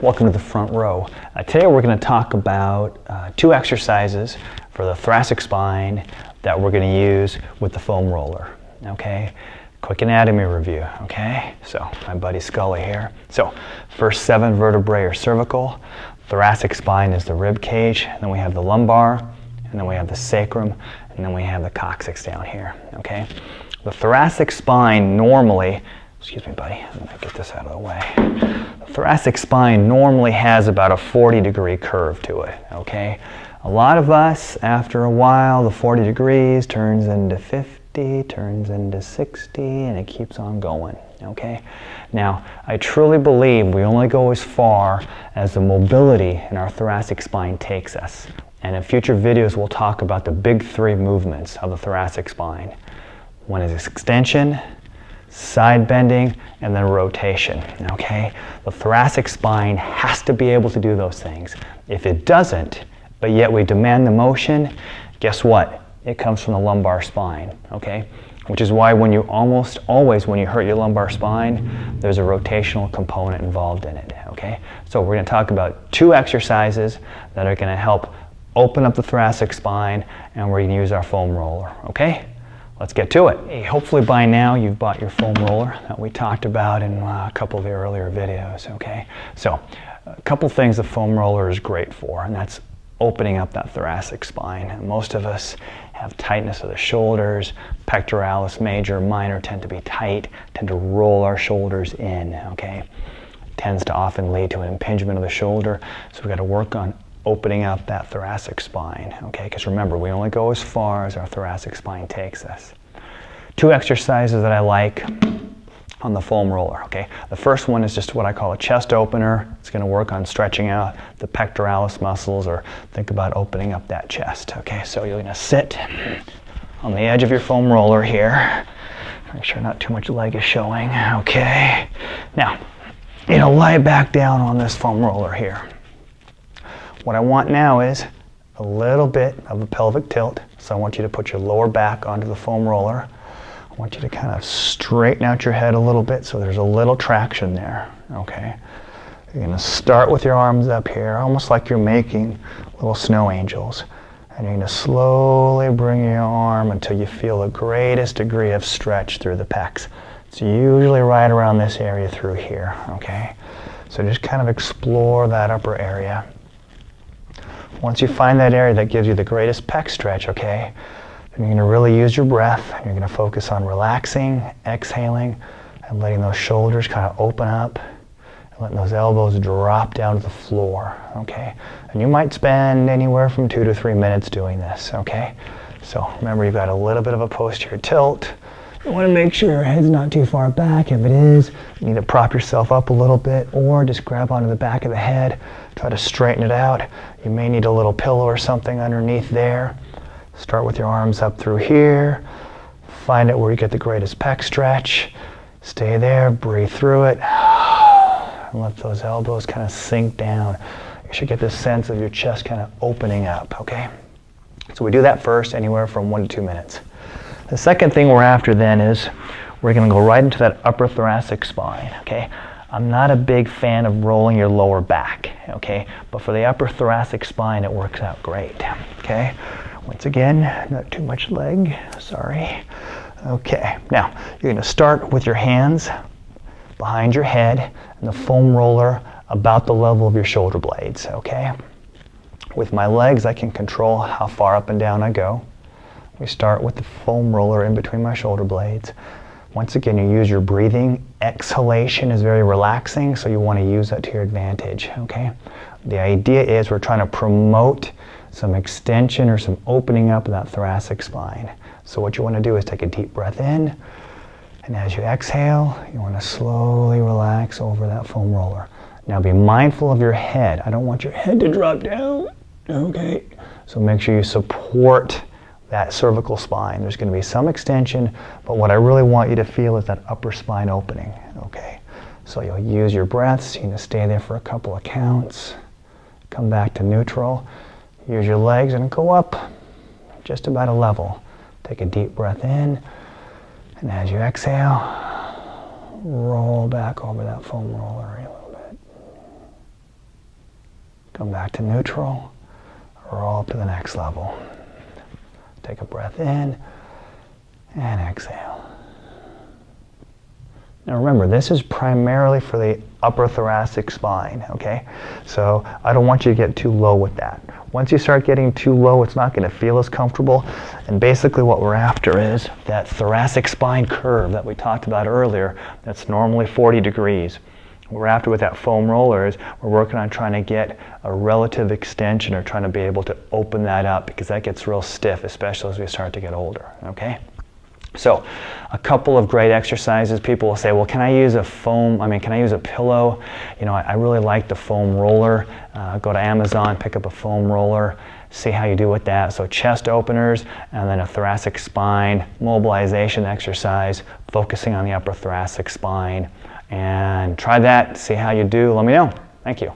Welcome to the front row. Today we're going to talk about two exercises for the thoracic spine that we're going to use with the foam roller. Okay, quick anatomy review. Okay, so my buddy Scully here. So first 7 vertebrae are cervical, thoracic spine is the rib cage, and then we have the lumbar, and then we have the sacrum, and then we have the coccyx down here. Okay, the thoracic spine normally, excuse me buddy, I'm going to get this out of the way. The thoracic spine normally has about a 40-degree curve to it. Okay, a lot of us, after a while, the 40 degrees turns into 50, turns into 60, and it keeps on going. Okay, now I truly believe we only go as far as the mobility in our thoracic spine takes us. And in future videos we'll talk about the big 3 movements of the thoracic spine. One is extension, side bending, and then rotation. Okay, the thoracic spine has to be able to do those things. If it doesn't, but yet we demand the motion, guess what? It comes from the lumbar spine. Okay, which is why when you almost always, when you hurt your lumbar spine, there's a rotational component involved in it. Okay, so we're going to talk about 2 exercises that are going to help open up the thoracic spine, and we're going to use our foam roller. Okay, let's get to it. Hey, hopefully by now you've bought your foam roller that we talked about in a couple of the earlier videos. Okay, so a couple things the foam roller is great for, and that's opening up that thoracic spine. And most of us have tightness of the shoulders, pectoralis major, minor tend to be tight, tend to roll our shoulders in. Okay, tends to often lead to an impingement of the shoulder, so we've got to work on opening up that thoracic spine. Okay, because remember, we only go as far as our thoracic spine takes us. 2 exercises that I like on the foam roller. Okay, the first one is just what I call a chest opener. It's going to work on stretching out the pectoralis muscles, or think about opening up that chest. Okay, so you're going to sit on the edge of your foam roller here. Make sure not too much leg is showing. Okay, now lie back down on this foam roller here. What I want now is a little bit of a pelvic tilt. So I want you to put your lower back onto the foam roller. I want you to kind of straighten out your head a little bit so there's a little traction there. Okay, you're going to start with your arms up here, almost like you're making little snow angels. And you're going to slowly bring your arm until you feel the greatest degree of stretch through the pecs. It's usually right around this area through here. Okay, so just kind of explore that upper area. Once you find that area that gives you the greatest pec stretch, okay, then you're going to really use your breath, and you're going to focus on relaxing, exhaling, and letting those shoulders kind of open up, and letting those elbows drop down to the floor, okay? And you might spend anywhere from 2 to 3 minutes doing this, okay? So remember, you've got a little bit of a posterior tilt. You want to make sure your head's not too far back. If it is, you need to prop yourself up a little bit, or just grab onto the back of the head, try to straighten it out. You may need a little pillow or something underneath there. Start with your arms up through here. Find it where you get the greatest pec stretch. Stay there, breathe through it, and let those elbows kind of sink down. You should get this sense of your chest kind of opening up, okay? So we do that first, anywhere from 1 to 2 minutes. The second thing we're after then is we're going to go right into that upper thoracic spine, okay? I'm not a big fan of rolling your lower back, okay? But for the upper thoracic spine, it works out great, okay? Once again, not too much leg, sorry. Okay, now you're going to start with your hands behind your head and the foam roller about the level of your shoulder blades, okay? With my legs, I can control how far up and down I go. We start with the foam roller in between my shoulder blades. Once again, you use your breathing. Exhalation is very relaxing, so you want to use that to your advantage, okay? The idea is we're trying to promote some extension or some opening up of that thoracic spine. So what you want to do is take a deep breath in, and as you exhale, you want to slowly relax over that foam roller. Now be mindful of your head. I don't want your head to drop down, okay? So make sure you support that cervical spine. There's going to be some extension, but what I really want you to feel is that upper spine opening, okay? So you'll use your breaths. You can stay there for a couple of counts. Come back to neutral. Use your legs and go up just about a level. Take a deep breath in, and as you exhale, roll back over that foam roller a little bit. Come back to neutral, roll up to the next level. Take a breath in and exhale. Now remember, this is primarily for the upper thoracic spine, okay? So I don't want you to get too low with that. Once you start getting too low, it's not going to feel as comfortable. And basically what we're after is that thoracic spine curve that we talked about earlier that's normally 40 degrees. What we're after with that foam roller is we're working on trying to get a relative extension or trying to be able to open that up because that gets real stiff, especially as we start to get older, okay? So a couple of great exercises. People will say, well, can I use a can I use a pillow? You know, I really like the foam roller. Go to Amazon, pick up a foam roller, see how you do with that. So chest openers and then a thoracic spine mobilization exercise, focusing on the upper thoracic spine. And try that, see how you do. Let me know. Thank you.